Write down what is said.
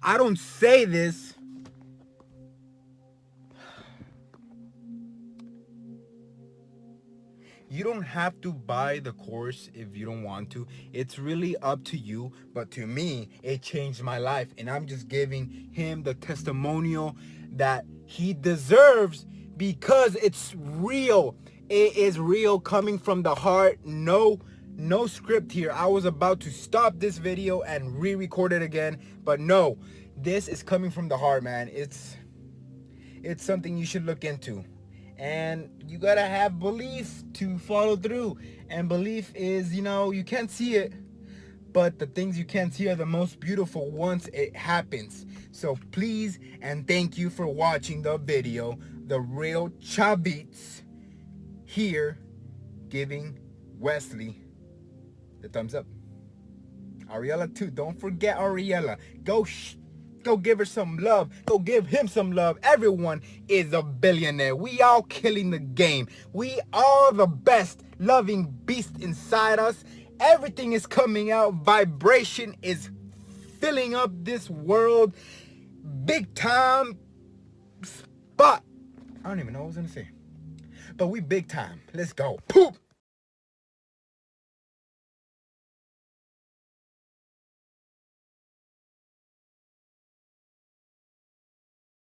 I don't say this. You don't have to buy the course if you don't want to. It's really up to you. But to me, it changed my life. And I'm just giving him the testimonial that he deserves because it's real. It is real, coming from the heart. No script here. I was about to stop this video and re-record it again. But no, this is coming from the heart, man. It's something you should look into. And you gotta have belief to follow through. And belief is, you can't see it, but the things you can't see are the most beautiful once it happens. So please and thank you for watching the video. The real Chavits here, giving Wesley the thumbs up. Ariella too. Don't forget Ariella. Go give her some love. Go give him some love. Everyone is a billionaire. We all killing the game. We are the best loving beast inside us. Everything is coming out. Vibration is filling up this world. Big time spot. I don't even know what I was going to say. But we big time. Let's go. Poop.